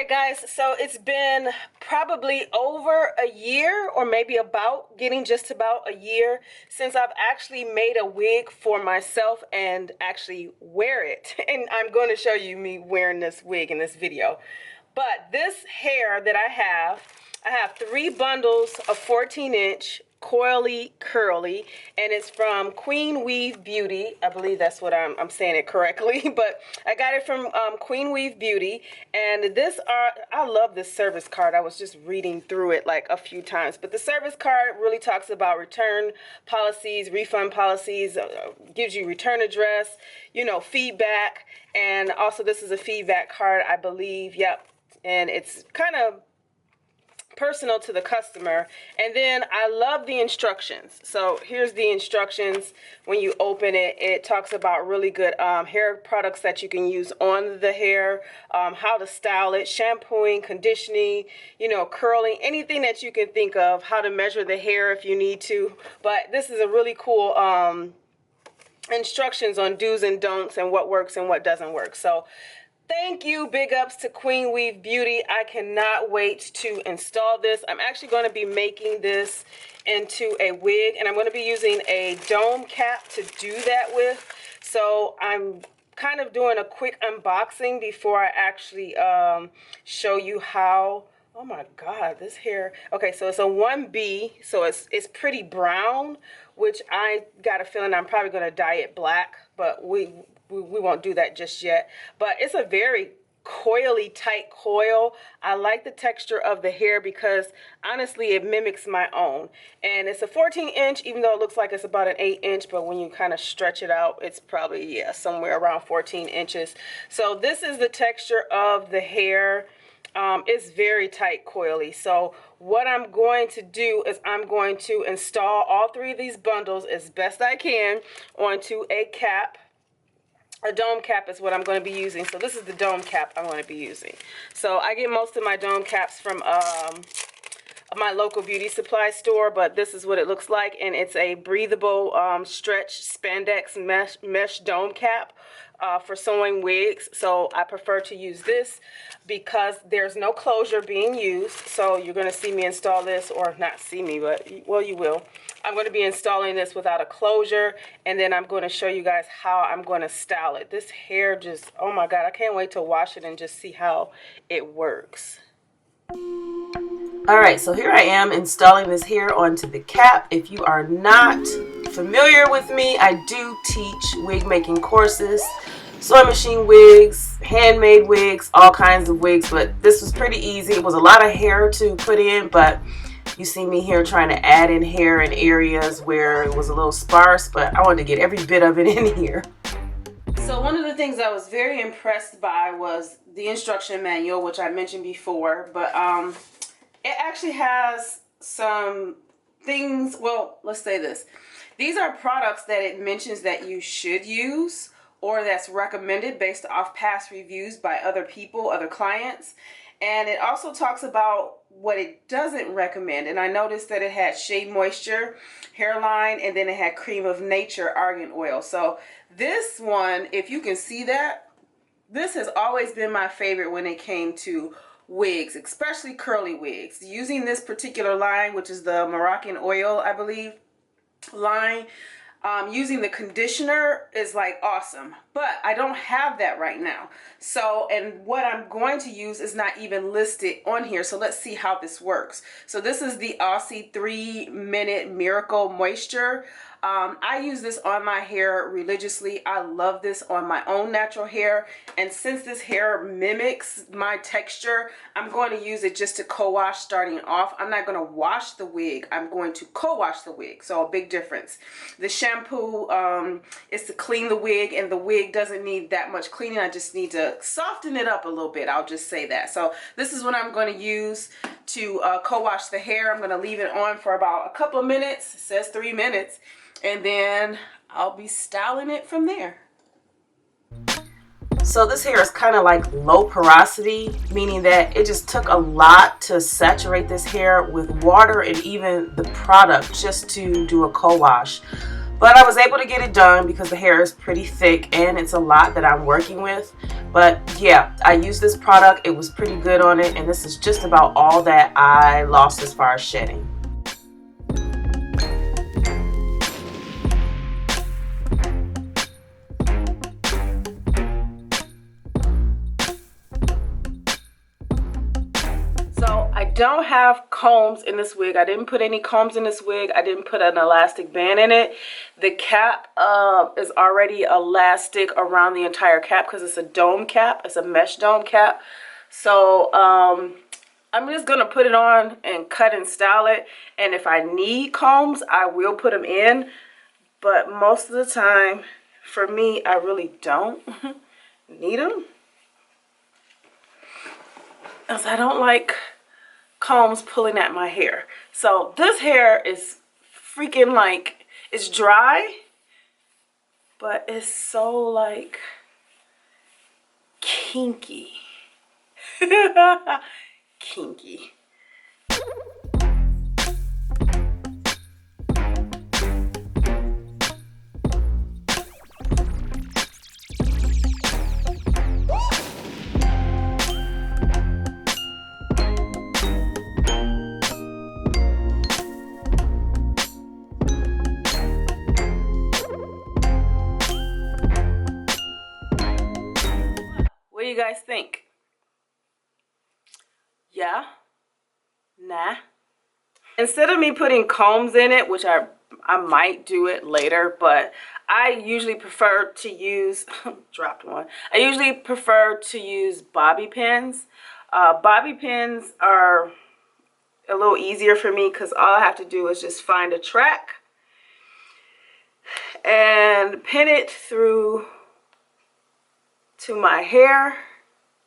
right, guys, so it's been probably over a year, or maybe getting just about a year since I've actually made a wig for myself and actually wear it. And I'm going to show you me wearing this wig in this video. But this hair that I have 3 bundles of 14-inch Coily curly, and it's from Queen Weave Beauty. I believe that's what I'm saying it correctly, but I got it from Queen Weave Beauty. And I love this service card. I was just reading through it like a few times, but the service card really talks about return policies, refund policies, gives you return address, feedback, and also this is a feedback card, I believe. Yep. And it's kind of personal to the customer. And then I love the instructions. So here's the instructions. When you open it, it talks about really good hair products that you can use on the hair, how to style it, shampooing, conditioning, curling, anything that you can think of, how to measure the hair if you need to. But this is a really cool instructions on do's and don'ts and what works and what doesn't work. So thank you, big ups to Queen Weave Beauty. I cannot wait to install this. I'm actually going to be making this into a wig, and I'm going to be using a dome cap to do that with. So I'm kind of doing a quick unboxing before I actually show you how. Oh my God, this hair. Okay, so it's a 1B, so it's pretty brown, which I got a feeling I'm probably going to dye it black, but we won't do that just yet. But it's a very coily tight coil. I like the texture of the hair because honestly it mimics my own. And it's a 14-inch, even though it looks like it's about an 8-inch, but when you kind of stretch it out, it's probably, yeah, somewhere around 14 inches. So this is the texture of the hair. It's very tight coily. So what I'm going to do is I'm going to install all 3 of these bundles as best I can onto a cap. A dome cap is what I'm going to be using. So this is the dome cap I'm going to be using. So I get most of my dome caps from my local beauty supply store, but this is what it looks like, and it's a breathable stretch spandex mesh dome cap for sewing wigs. So I prefer to use this because there's no closure being used. So you're going to see me install this, or not see me, but well, you will. I'm going to be installing this without a closure, and then I'm going to show you guys how I'm going to style it. This hair just, oh my God, I can't wait to wash it and just see how it works. Alright, so here I am installing this hair onto the cap. If you are not familiar with me, I do teach wig making courses, sewing machine wigs, handmade wigs, all kinds of wigs, but this was pretty easy. It was a lot of hair to put in, but you see me here trying to add in hair in areas where it was a little sparse, but I wanted to get every bit of it in here. So one of the things I was very impressed by was the instruction manual, which I mentioned before, but it actually has some things. Well, let's say this. These are products that it mentions that you should use, or that's recommended based off past reviews by other people, other clients. And it also talks about what it doesn't recommend. And I noticed that it had Shea Moisture hairline, and then it had Cream of Nature argan oil. So this one, if you can see that, this has always been my favorite when it came to wigs, especially curly wigs. Using this particular line, which is the Moroccan oil, I believe, line, using the conditioner is like awesome, but I don't have that right now. So, and what I'm going to use is not even listed on here. So let's see how this works. So this is the Aussie 3-minute Miracle Moisture. I use this on my hair religiously. I love this on my own natural hair, and since this hair mimics my texture, I'm going to use it just to co-wash starting off. I'm not going to wash the wig. I'm going to co-wash the wig. So a big difference. The shampoo is to clean the wig, and the wig doesn't need that much cleaning. I just need to soften it up a little bit. I'll just say that. So this is what I'm going to use to co-wash the hair. I'm going to leave it on for about a couple of minutes. It says 3 minutes. And then I'll be styling it from there. So this hair is kind of like low porosity, meaning that it just took a lot to saturate this hair with water and even the product just to do a co-wash. But I was able to get it done because the hair is pretty thick and it's a lot that I'm working with. But yeah, I used this product. It was pretty good on it. And this is just about all that I lost as far as shedding. So I don't have combs in this wig. I didn't put any combs in this wig. I didn't put an elastic band in it. The cap is already elastic around the entire cap because it's a dome cap. It's a mesh dome cap. So I'm just going to put it on and cut and style it. And if I need combs, I will put them in. But most of the time, for me, I really don't need them. Because I don't like combs pulling at my hair. So this hair is freaking like, it's dry, but it's so like kinky. Kinky. What do you guys think? Yeah? Nah? Instead of me putting combs in it, which I might do it later, but I usually prefer to use, dropped one. I usually prefer to use bobby pins. Bobby pins are a little easier for me because all I have to do is just find a track and pin it through to my hair,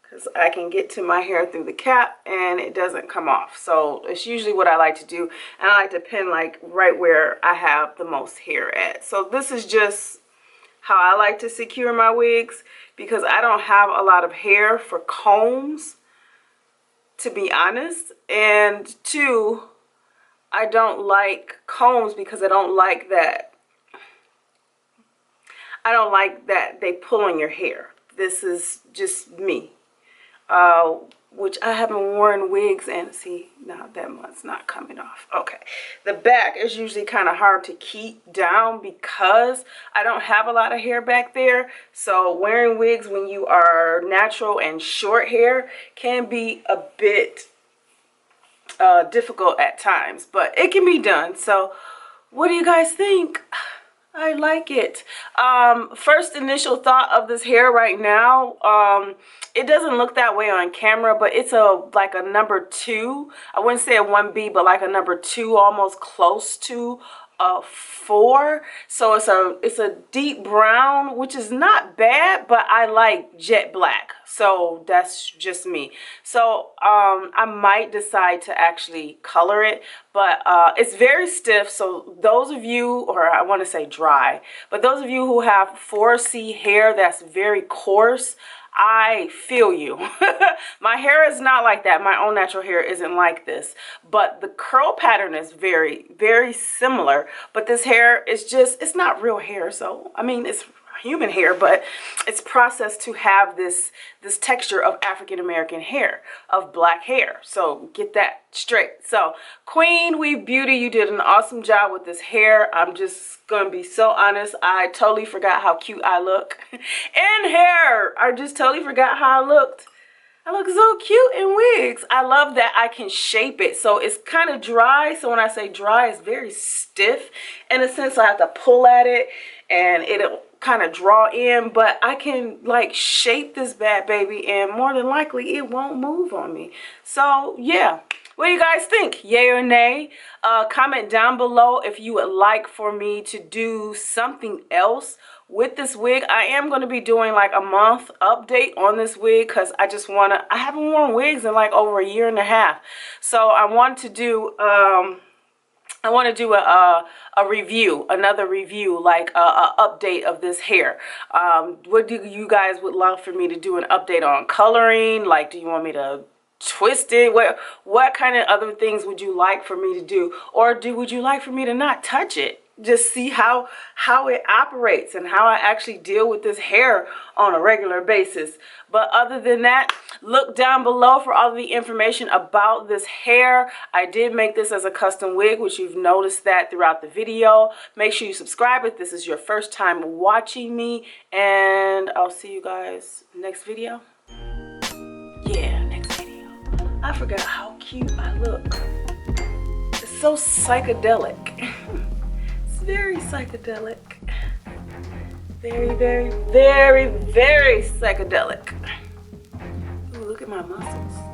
because I can get to my hair through the cap and it doesn't come off. So it's usually what I like to do, and I like to pin like right where I have the most hair at. So this is just how I like to secure my wigs, because I don't have a lot of hair for combs, to be honest. And two, I don't like combs because I don't like that they pull on your hair. This is just me, which I haven't worn wigs, and see, now that one's not coming off. Okay, the back is usually kind of hard to keep down because I don't have a lot of hair back there. So wearing wigs when you are natural and short hair can be a bit difficult at times, but it can be done. So what do you guys think? I like it. First initial thought of this hair right now, it doesn't look that way on camera, but it's like a number 2. I wouldn't say a 1B, but like a number 2, almost close to a 4. So it's a deep brown, which is not bad, but I like jet black. So that's just me. So I might decide to actually color it, but it's very stiff. So those of you, or I want to say dry, but those of you who have 4C hair that's very coarse, I feel you. My hair is not like that. My own natural hair isn't like this, but the curl pattern is very, very similar. But this hair is just, it's not real hair. So, I mean, it's human hair, but it's processed to have this texture of African American hair, of black hair. So get that straight. So Queen Weave Beauty, you did an awesome job with this hair. I'm just gonna be so honest, I totally forgot how cute I look in hair. I just totally forgot how I looked. I look so cute in wigs. I love that I can shape it. So it's kind of dry. So when I say dry, it's very stiff. In a sense, I have to pull at it and it'll kind of draw in, but I can like shape this bad baby and more than likely it won't move on me. So yeah, what do you guys think? Yay or nay? Comment down below if you would like for me to do something else with this wig. I am going to be doing like a month update on this wig because I just want to, I haven't worn wigs in like over a year and a half. So I want to do a review, another review, like a update of this hair. What do you guys would love for me to do an update on? Coloring? Like, do you want me to twist it? What kind of other things would you like for me to do? Or would you like for me to not touch it? just see how it operates and how I actually deal with this hair on a regular basis. But other than that, look down below for all of the information about this hair. I did make this as a custom wig, which you've noticed that throughout the video. Make sure you subscribe if this is your first time watching me, and I'll see you guys next video. Yeah, next video. I forgot how cute I look. It's so psychedelic. Very psychedelic. Very, very, very, very psychedelic. Ooh, look at my muscles.